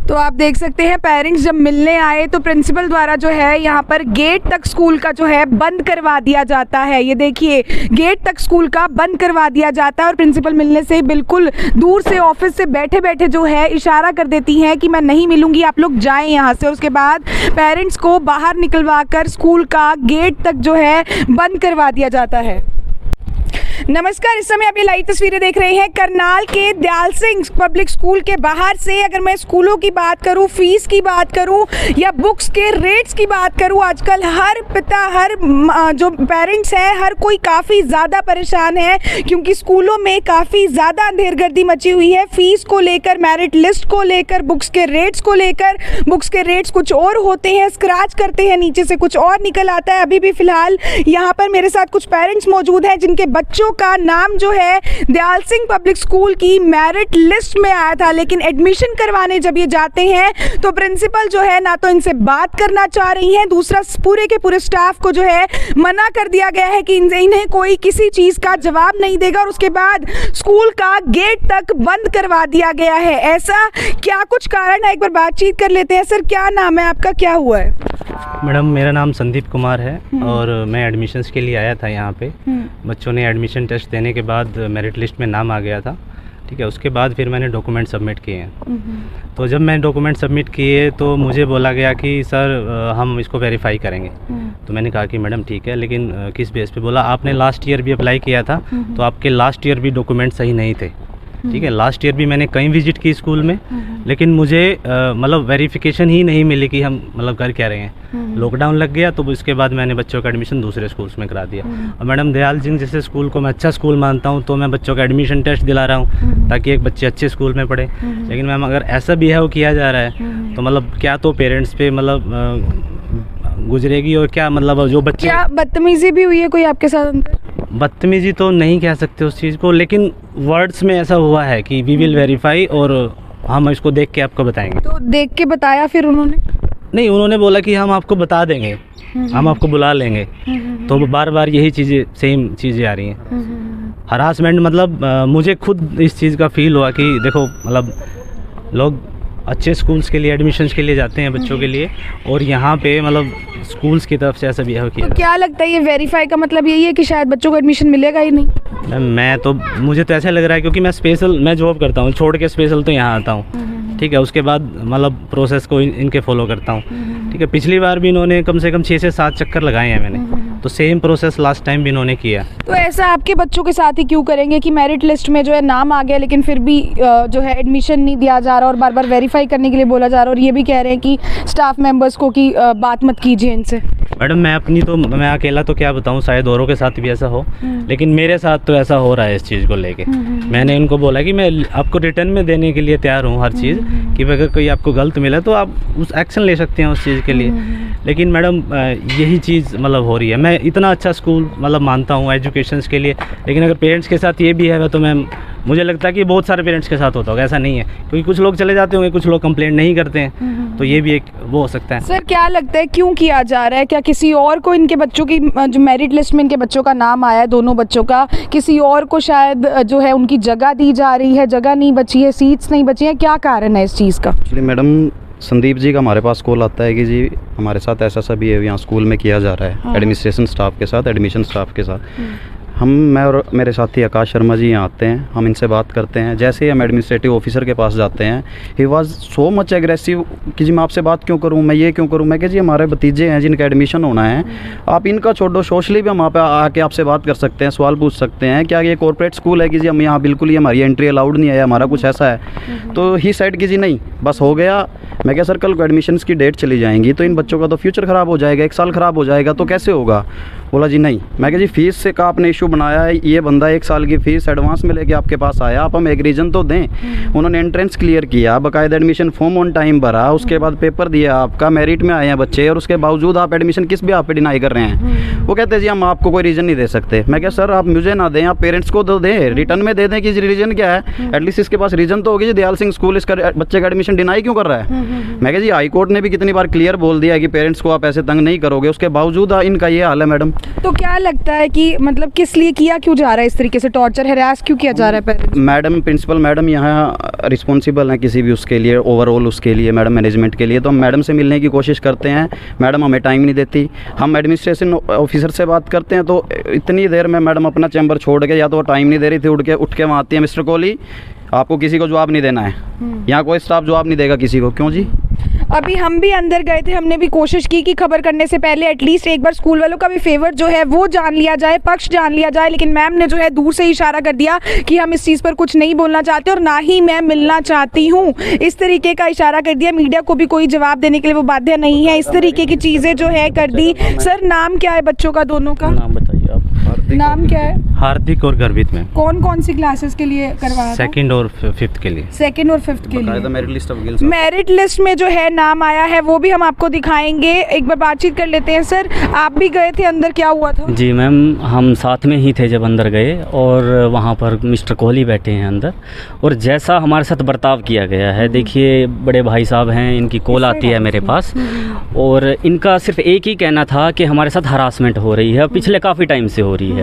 तो आप देख सकते हैं पेरेंट्स जब मिलने आए तो प्रिंसिपल द्वारा जो है यहाँ पर गेट तक स्कूल का जो है बंद करवा दिया जाता है। ये देखिए गेट तक स्कूल का बंद करवा दिया जाता है और प्रिंसिपल मिलने से बिल्कुल दूर से ऑफिस से बैठे बैठे जो है इशारा कर देती हैं कि मैं नहीं मिलूंगी, आप लोग जाएं यहाँ से। और उसके बाद पेरेंट्स को बाहर निकलवा कर स्कूल का गेट तक जो है बंद करवा दिया जाता है। नमस्कार, इस समय आप ये लाइव तस्वीरें देख रहे हैं करनाल के दयाल सिंह पब्लिक स्कूल के बाहर से। अगर मैं स्कूलों की बात करूं, फीस की बात करूं या बुक्स के रेट्स की बात करूं, आजकल हर पिता, हर जो पेरेंट्स हैं, हर कोई काफ़ी ज़्यादा परेशान है क्योंकि स्कूलों में काफ़ी ज़्यादा अंधेरगर्दी मची हुई है। फ़ीस को लेकर, मेरिट लिस्ट को लेकर, बुक्स के रेट्स को लेकर। बुक्स के रेट्स कुछ और होते हैं, स्क्रैच करते हैं, नीचे से कुछ और निकल आता है। अभी भी फ़िलहाल यहाँ पर मेरे साथ कुछ पेरेंट्स मौजूद हैं जिनके बच्चों का नाम जो है दयाल सिंह पब्लिक स्कूल की मेरिट लिस्ट में आया था, लेकिन एडमिशन करवाने जब ये जाते हैं तो प्रिंसिपल जो है ना तो इनसे बात करना चाह रही हैं, दूसरा पूरे के पूरे स्टाफ को जो है मना कर दिया गया है कि इन्हें कोई किसी चीज़ का जवाब नहीं देगा। और उसके बाद स्कूल का गेट तक बंद करवा दिया गया है। ऐसा क्या कुछ कारण है, एक बार बातचीत कर लेते हैं। सर, क्या नाम है आपका, क्या हुआ है? मैडम, मेरा नाम संदीप कुमार है और मैं एडमिशन्स के लिए आया था यहाँ पे। बच्चों ने एडमिशन टेस्ट देने के बाद मेरिट लिस्ट में नाम आ गया था, ठीक है। उसके बाद फिर मैंने डॉक्यूमेंट सबमिट किए हैं। तो जब मैं डॉक्यूमेंट सबमिट किए तो मुझे बोला गया कि सर हम इसको वेरीफाई करेंगे। तो मैंने कहा कि मैडम ठीक है, लेकिन किस बेस पे? बोला आपने लास्ट ईयर भी अप्लाई किया था तो आपके लास्ट ईयर भी डॉक्यूमेंट सही नहीं थे, ठीक है। लास्ट ईयर भी मैंने कहीं विजिट की स्कूल में, लेकिन मुझे मतलब वेरिफिकेशन ही नहीं मिली कि हम मतलब कर क्या रहे हैं। लॉकडाउन लग गया तो इसके बाद मैंने बच्चों का एडमिशन दूसरे स्कूल्स में करा दिया। और मैडम, दयाल सिंह जैसे स्कूल को मैं अच्छा स्कूल मानता हूँ तो मैं बच्चों का एडमिशन टेस्ट दिला रहा हूँ ताकि एक बच्चे अच्छे स्कूल में पढ़े। लेकिन मैम, अगर ऐसा बिहेव किया जा रहा है तो मतलब क्या तो पेरेंट्स पे मतलब गुजरेगी और क्या मतलब जो बच्चे, क्या बदतमीजी भी हुई है कोई आपके साथ? बदतमीजी तो नहीं कह सकते उस चीज़ को, लेकिन वर्ड्स में ऐसा हुआ है कि वी विल वेरीफाई और हम इसको देख के आपको बताएंगे। तो देख के बताया फिर उन्होंने? नहीं, उन्होंने बोला कि हम आपको बता देंगे, हम आपको बुला लेंगे। तो बार बार यही चीज़ें, सेम चीज़ें आ रही हैं। हरासमेंट मतलब मुझे खुद इस चीज़ का फील हुआ कि देखो मतलब लोग अच्छे स्कूल्स के लिए, एडमिशन्स के लिए जाते हैं बच्चों के लिए, और यहाँ पे मतलब स्कूल्स की तरफ से ऐसा बिहेव किया। तो क्या लगता है ये वेरीफाई का मतलब यही है कि शायद बच्चों को एडमिशन मिलेगा ही नहीं? मुझे तो ऐसा लग रहा है क्योंकि मैं जॉब करता हूँ, छोड़ के स्पेशल तो यहाँ आता हूँ, ठीक है। उसके बाद मतलब प्रोसेस को इनके फॉलो करता हूँ, ठीक है। पिछली बार भी इन्होंने कम से कम 6 से 7 चक्कर लगाए हैं मैंने, तो सेम प्रोसेस लास्ट टाइम भी इन्होंने किया। तो ऐसा आपके बच्चों के साथ ही क्यों करेंगे कि मेरिट लिस्ट में जो है नाम आ गया लेकिन फिर भी जो है एडमिशन नहीं दिया जा रहा और बार बार वेरीफाई करने के लिए बोला जा रहा और ये भी कह रहे हैं कि स्टाफ मेंबर्स को कि बात मत कीजिए इनसे? मैडम, मैं अकेला तो क्या बताऊं, शायद औरों के साथ भी ऐसा हो, लेकिन मेरे साथ तो ऐसा हो रहा है इस चीज़ को लेके। मैंने इनको बोला कि मैं आपको रिटर्न में देने के लिए तैयार हूँ हर चीज़, कि अगर कोई आपको गलत मिला तो आप उस एक्शन ले सकते हैं उस चीज़ के लिए। लेकिन मैडम यही चीज़ मतलब हो रही है। मैं इतना अच्छा स्कूल मतलब मानता हूँ एजुकेशन के लिए, लेकिन अगर पेरेंट्स के साथ ये भी है तो मुझे लगता है कि बहुत सारे पेरेंट्स के साथ होता होगा, ऐसा नहीं है। क्योंकि कुछ लोग चले जाते होंगे, कुछ लोग कंप्लेंट नहीं करते हैं, तो ये भी एक वो हो सकता है। सर, क्या लगता है क्यों किया जा रहा है? क्या किसी और को इनके बच्चों की जो मेरिट लिस्ट में इनके बच्चों का नाम आया है, दोनों बच्चों का, किसी और को शायद जो है उनकी जगह दी जा रही है, जगह नहीं बची है, सीट्स नहीं बची हैं, क्या कारण है इस चीज़ का? एक्चुअली मैडम, संदीप जी का हमारे पास कॉल आता है कि जी हमारे साथ ऐसा सा बिहेव यहाँ स्कूल में किया जा रहा है, एडमिनिस्ट्रेशन स्टाफ के साथ, एडमिशन स्टाफ के साथ। मैं और मेरे साथी आकाश शर्मा जी यहाँ आते हैं, हम इनसे बात करते हैं। जैसे ही हम एडमिनिस्ट्रेटिव ऑफिसर के पास जाते हैं, he was so much aggressive कि जी मैं आपसे बात क्यों करूँ, मैं ये क्यों करूँ। मैं कह जी हमारे भतीजे हैं जिनका एडमिशन होना है, आप इनका छोड़ो, सोशली भी हम वहाँ पे आके आपसे बात कर सकते हैं, सवाल पूछ सकते हैं। क्या ये कॉर्पोरेट स्कूल है कि जी हम यहाँ बिल्कुल ही हमारी एंट्री अलाउड नहीं है, हमारा कुछ ऐसा है? तो ही साइड की जी नहीं, बस हो गया। मैं क्या सर, कल को एडमिशन्स की डेट चली जाएंगी तो इन बच्चों का तो फ्यूचर ख़राब हो जाएगा, 1 साल ख़राब हो जाएगा, तो कैसे होगा? बोला जी नहीं। मैं कहा जी फीस से का आपने इशू बनाया है, ये बंदा 1 साल की फ़ीस एडवांस में लेके आपके पास आया, आप हमें एक रीज़न तो दें। उन्होंने एंट्रेंस क्लियर किया, बाकायदा एडमिशन फॉर्म ऑन टाइम भरा, उसके बाद पेपर दिया आपका, मेरिट में आए हैं बच्चे, और उसके बावजूद आप एडमिशन किस भी आप पे डिनाई कर रहे हैं? वो कहते हैं जी हम आपको कोई रीज़न नहीं दे सकते। मैं क्या सर, आप मुझे ना दें, आप पेरेंट्स को तो दें, रिटर्न में दे दें कि रीज़न क्या है। एटलीस्ट इसके पास रीज़न तो होगी जी दयाल सिंह स्कूल इसका बच्चे का एडमिशन एडमिशन डिनाई क्यों कर रहा है? मैं कहा जी हाई कोर्ट ने भी कितनी बार क्लियर बोल दिया है कि पेरेंट्स को आप ऐसे तंग नहीं करोगे, उसके बावजूद इनका ये हाल है मैडम। तो क्या लगता है कि मतलब किस लिए किया क्यों जा रहा है इस तरीके से, टॉर्चर हरास क्यों किया जा रहा है पेरेंट्स? मैडम प्रिंसिपल मैडम यहाँ रिस्पॉन्सिबल हैं किसी भी उसके लिए, ओवरऑल उसके लिए मैडम मैनेजमेंट के लिए। तो हम मैडम से मिलने की कोशिश करते हैं, मैडम हमें टाइम नहीं देती। हम एडमिनिस्ट्रेशन ऑफिसर से बात करते हैं तो इतनी देर में मैडम अपना चैम्बर छोड़ के, या तो वो टाइम नहीं दे रही थी, उठ के वहाँ आती है, मिस्टर कोहली आपको किसी को जवाब नहीं देना है, यहाँ कोई स्टाफ जवाब नहीं देगा किसी को। क्यों जी? अभी हम भी अंदर गए थे, हमने भी कोशिश की कि खबर करने से पहले एटलीस्ट एक बार स्कूल वालों का भी फेवर जो है वो जान लिया जाए, पक्ष जान लिया जाए, लेकिन मैम ने जो है दूर से ही इशारा कर दिया कि हम इस चीज़ पर कुछ नहीं बोलना चाहते और ना ही मैं मिलना चाहती हूँ, इस तरीके का इशारा कर दिया। मीडिया को भी कोई जवाब देने के लिए वो बाध्य नहीं है, इस तरीके की चीज़ें जो है कर दी। सर नाम क्या है बच्चों का, दोनों का नाम बताइए आप। नाम क्या है? हार्दिक और गर्भित में। कौन कौन सी क्लासेस के लिए करवाया? सेकंड और फिफ्थ के लिए। सेकंड और फिफ्थ के लिए मेरिट लिस्ट में जो है नाम आया है वो भी हम आपको दिखाएंगे। एक बार बातचीत कर लेते हैं। सर आप भी गए थे अंदर, क्या हुआ था? जी मैम, हम साथ में ही थे जब अंदर गए और वहाँ पर मिस्टर कोहली बैठे हैं अंदर, और जैसा हमारे साथ बर्ताव किया गया है, देखिए बड़े भाई साहब हैं, इनकी कॉल आती है मेरे पास और इनका सिर्फ एक ही कहना था कि हमारे साथ हरासमेंट हो रही है, पिछले काफ़ी टाइम से हो रही है।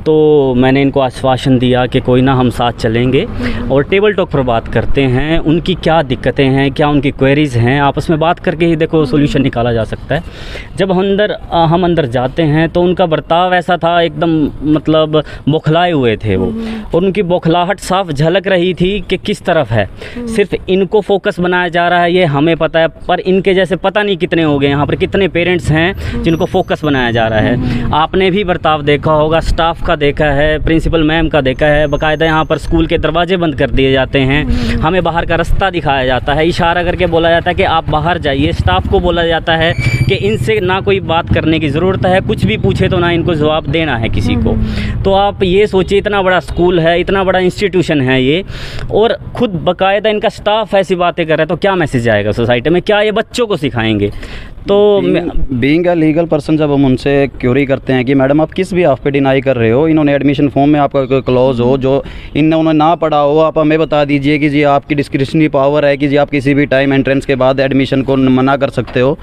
तो मैंने इनको आश्वासन दिया कि कोई ना, हम साथ चलेंगे और टेबल टॉक पर बात करते हैं, उनकी क्या दिक्कतें हैं, क्या उनकी क्वेरीज़ हैं, आपस में बात करके ही देखो सोल्यूशन निकाला जा सकता है। जब हम अंदर जाते हैं तो उनका बर्ताव ऐसा था, एकदम मतलब बौखलाए हुए थे वो, और उनकी बौखलाहट साफ झलक रही थी कि किस तरफ है। सिर्फ इनको फोकस बनाया जा रहा है ये हमें पता है, पर इनके जैसे पता नहीं कितने हो गए यहाँ पर, कितने पेरेंट्स हैं जिनको फोकस बनाया जा रहा है। आपने भी बर्ताव देखा होगा, स्टाफ का देखा है, प्रिंसिपल मैम का देखा है, बाकायदा यहाँ पर स्कूल के दरवाजे बंद कर दिए जाते हैं, हमें बाहर का रास्ता दिखाया जाता है, इशारा करके बोला जाता है कि आप बाहर जाइए, स्टाफ को बोला जाता है कि इनसे ना कोई बात करने की ज़रूरत है, कुछ भी पूछे तो ना इनको जवाब देना है किसी को। तो आप ये सोचिए, इतना बड़ा स्कूल है, इतना बड़ा इंस्टीट्यूशन है ये, और ख़ुद बाकायदा इनका स्टाफ ऐसी बातें कर रहा है, तो क्या मैसेज आएगा सोसाइटी में, क्या ये बच्चों को सिखाएंगे? तो बीइंग अ लीगल पर्सन जब हम उनसे क्यूरी करते हैं कि मैडम आप किस भी आप पे डिनाई कर रहे हो, इन्होंने एडमिशन फॉर्म में आपका कोई क्लॉज हो जो इन्होंने ना पढ़ा हो, आप हमें बता दीजिए कि जी आपकी डिस्क्रिशनरी पावर है कि जी आप किसी भी टाइम एंट्रेंस के बाद एडमिशन को मना कर सकते हो।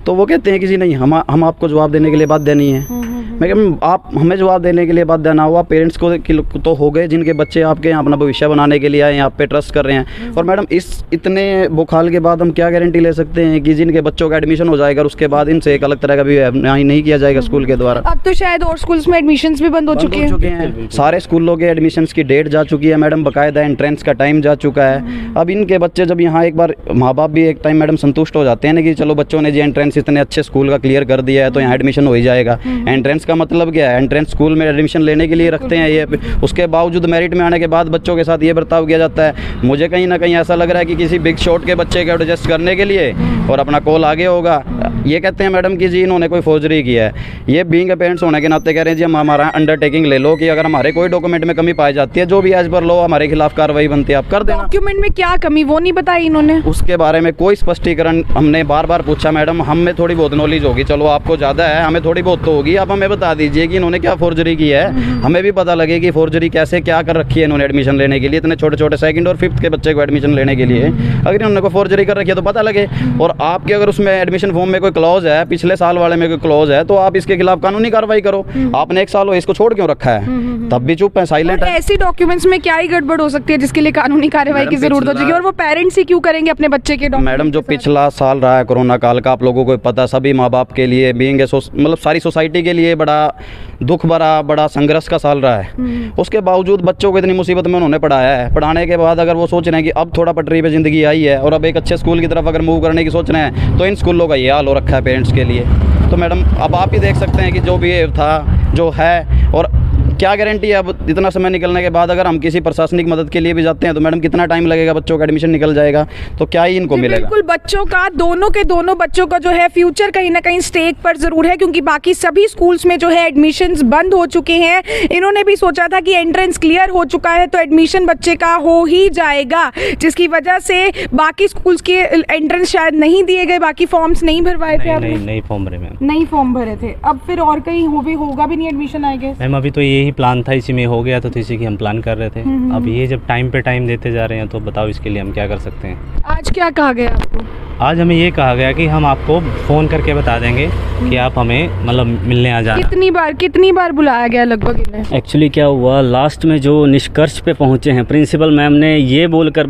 तो वो कहते हैं कि जी नहीं, हम आपको जवाब देने के लिए बाध्य नहीं है। मैं कहूँ आप हमें जवाब देने के लिए बाध्य ना हो, आप पेरेंट्स को तो हो गए जिनके बच्चे आपके यहाँ अपना भविष्य बनाने के लिए आए, आप पे ट्रस्ट कर रहे हैं। और मैडम इस इतने बुखाल के बाद हम क्या गारंटी ले सकते हैं कि जिनके बच्चों का एडमिशन हो जाएगा उसके बाद इनसे एक अलग तरह का भी नहीं किया जाएगा स्कूल के द्वारा? अब तो शायद और स्कूल्स में एडमिशंस भी बंद हो चुके हैं। सारे स्कूलों के एडमिशंस की डेट जा चुकी है मैडम, बाकायदा एंट्रेंस का टाइम जा चुका है। अब इनके बच्चे जब यहाँ एक बार, माँ बाप भी एक टाइम मैडम संतुष्ट हो जाते हैं ना कि चलो बच्चों ने जी एंट्रेंस इतने अच्छे स्कूल का क्लियर कर दिया है तो यहाँ एडमिशन हो ही जाएगा। एंट्रेंस का मतलब क्या है? एंट्रेंस स्कूल में एडमिशन लेने के लिए रखते हैं ये, उसके बावजूद मेरिट में आने के बाद बच्चों के साथ ये बर्ताव किया जाता है। मुझे कहीं ना कहीं ऐसा लग रहा है कि किसी बिग शॉट के बच्चे को एडजस्ट करने के लिए और अपना कॉल आगे होगा। ये कहते हैं मैडम कि जी इन्होंने कोई फौजरी किया है। ये बीइंग पेरेंट्स होने के नाते कह रहे हैं जी हम हमारा अंडरटेकिंग ले लो कि अगर हमारे कोई डॉक्यूमेंट में कमी पाई जाती है, जो भी एज पर लो हमारे खिलाफ कार्रवाई बनती है, आप कर देना। डॉक्यूमेंट में क्या कमी वो नहीं बताई इन्होंने, उसके बारे में कोई स्पष्टीकरण हमने बार बार पूछा। मैडम हमें थोड़ी बहुत नॉलेज होगी, चलो आपको ज़्यादा है, हमें थोड़ी बहुत तो होगी, आप हमें बता दीजिए कि इन्होंने क्या फॉर्जरी की है, हमें भी पता लगे कि फॉर्जरी कैसे क्या कर रखी है इन्होंने एडमिशन लेने के लिए, इतने छोटे छोटे सेकंड और फिफ्थ के बच्चे को एडमिशन लेने के लिए। अगर इन्होंने कोई फॉर्जरी कर रखी है तो पता लगे। और आपके अगर उसमें एडमिशन फॉर्म में कोई क्लॉज है, पिछले साल वाले में कोई क्लॉज है, तो आप इसके खिलाफ कानूनी कार्रवाई करो। आपने एक साल हो इसको छोड़ क्यों रखा है? तब भी चुप है, साइलेंट है। ऐसी डॉक्यूमेंट्स में क्या ही गड़बड़ हो सकती है जिसके लिए कानूनी कार्रवाई की जरूरत हो जाएगी? और वो पेरेंट्स ही क्यों करेंगे अपने बच्चे के? मैडम जो पिछला साल रहा है कोरोना काल का, आप लोगों को पता, सभी माँ बाप के लिए बीइंग मतलब सारी सोसाइटी के लिए बड़ा दुख भरा, बड़ा संघर्ष का साल रहा है। उसके बावजूद बच्चों को इतनी मुसीबत में उन्होंने पढ़ाया है। पढ़ाने के बाद अगर वो सोच रहे हैं कि अब थोड़ा पटरी पे ज़िंदगी आई है और अब एक अच्छे स्कूल की तरफ अगर मूव करने की सोच रहे हैं, तो इन स्कूलों का ये हाल हो रखा है पेरेंट्स के लिए। तो मैडम अब आप ही देख सकते हैं कि जो भी था, जो है, और क्या गारंटी है अब इतना समय निकलने के बाद अगर हम किसी प्रशासनिक मदद के लिए भी जाते हैं तो मैडम कितना टाइम लगेगा, बच्चों का एडमिशन निकल जाएगा, तो क्या ही इनको मिलेगा? बिल्कुल, बच्चों का दोनों बच्चों का जो है फ्यूचर कहीं ना कहीं स्टेक पर जरूर है, क्योंकि बाकी सभी स्कूल्स में जो है एडमिशंस बंद हो चुके हैं। इन्होंने भी सोचा था कि एंट्रेंस क्लियर हो चुका है तो एडमिशन बच्चे का हो ही जाएगा, जिसकी वजह से बाकी स्कूल्स के एंट्रेंस शायद नहीं दिए गए, बाकी फॉर्म्स नहीं भरवाए थे। नहीं फॉर्म भरे मैम, नहीं फॉर्म भरे थे। अब फिर और कहीं होगा भी नहीं एडमिशन आएगा मैम? अभी तो यही यही प्लान था, इसी में हो गया तो इसी की हम प्लान कर रहे थे। अब ये जब टाइम पे टाइम देते जा रहे हैं तो बताओ इसके लिए हम क्या कर सकते हैं। आज क्या कहा गया आपको? आज हमें ये कहा गया कि हम आपको फ़ोन करके बता देंगे कि आप हमें मतलब मिलने आ जाना। कितनी बार बुलाया गया लगभग इन्हें? एक्चुअली क्या हुआ, लास्ट में जो निष्कर्ष पे पहुंचे हैं, प्रिंसिपल मैम ने ये बोलकर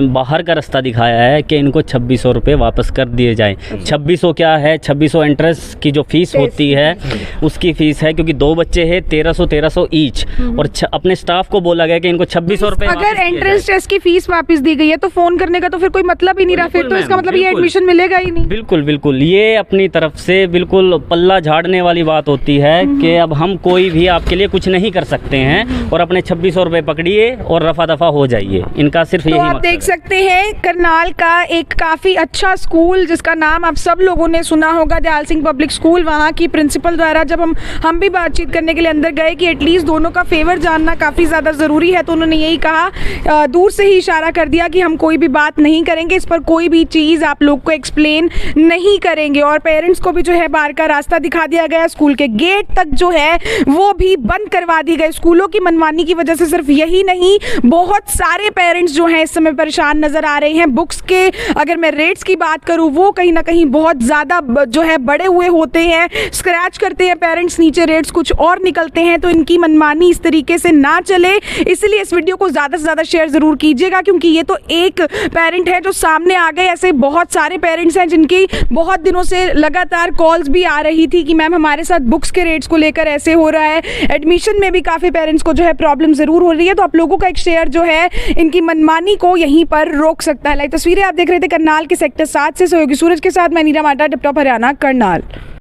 बाहर का रास्ता दिखाया है कि इनको 2600 रुपये वापस कर दिए जाएं। 2600 क्या है, 2600 एंट्रेंस की जो फीस होती है उसकी फ़ीस है, क्योंकि 2 बच्चे हैं 1300 ईच, और अपने स्टाफ को बोला गया कि इनको 2600 रुपये। अगर एंट्रेंस टेस्ट की फीस वापस दी गई है तो फ़ोन करने का तो फिर कोई मतलब ही नहीं रहा, फिर तो इसका मतलब ये एडमिशन मिलेगा ही नहीं। बिल्कुल बिल्कुल, ये अपनी तरफ से बिल्कुल पल्ला झाड़ने वाली बात होती है कि अब हम कोई भी आपके लिए कुछ नहीं कर सकते हैं और अपने 2600 रुपये पकड़िए और रफा दफा हो जाइए। इनका सिर्फ यही तो आप देख सकते हैं करनाल का एक काफ़ी अच्छा स्कूल जिसका नाम आप सब लोगों ने सुना होगा, दयाल सिंह पब्लिक स्कूल। वहाँ की प्रिंसिपल द्वारा जब हम भी बातचीत करने के लिए अंदर गए कि एटलीस्ट दोनों का फेवर जानना काफ़ी ज़्यादा ज़रूरी है, तो उन्होंने यही कहा, दूर से ही इशारा कर दिया कि हम कोई भी बात नहीं करेंगे, इस पर कोई भी चीज़ आप लोग को एक्सप्लेन नहीं करेंगे। और पेरेंट्स को भी जो है बाहर का रास्ता दिखा दिया गया, स्कूल के गेट तक जो है वो भी बंद करवा दी गई। स्कूलों की मनमानी की वजह से सिर्फ यही नहीं, बहुत सारे पेरेंट्स जो हैं इस समय परेशान नजर आ रहे हैं। बुक्स के अगर मैं रेट्स की बात करूं, वो कहीं ना कहीं बहुत ज़्यादा जो है बढ़े हुए होते हैं, स्क्रैच करते हैं पेरेंट्स, नीचे रेट्स कुछ और निकलते हैं। तो इनकी मनमानी इस तरीके से ना चले, इसलिए इस वीडियो को ज़्यादा से ज़्यादा शेयर ज़रूर कीजिएगा, क्योंकि ये तो एक पेरेंट है जो सामने आ गए, ऐसे बहुत सारे पेरेंट्स हैं जिनकी बहुत दिनों से लगातार कॉल्स भी आ रही थी कि मैम हमारे साथ बुक्स के रेट्स को लेकर ऐसे हो रहा है, एडमिशन में भी काफ़ी पेरेंट्स को जो है प्रॉब्लम ज़रूर हो रही है। तो आप लोगों का एक शेयर जो है इनकी मनमानी को यहीं पर रोक सकता है। लाइव तस्वीरें आप देख रहे थे करनाल के सेक्टर 7 से सहयोगी सूरज के साथ, मैं नीरा माटा, टिप टॉप हरियाणा, करनाल।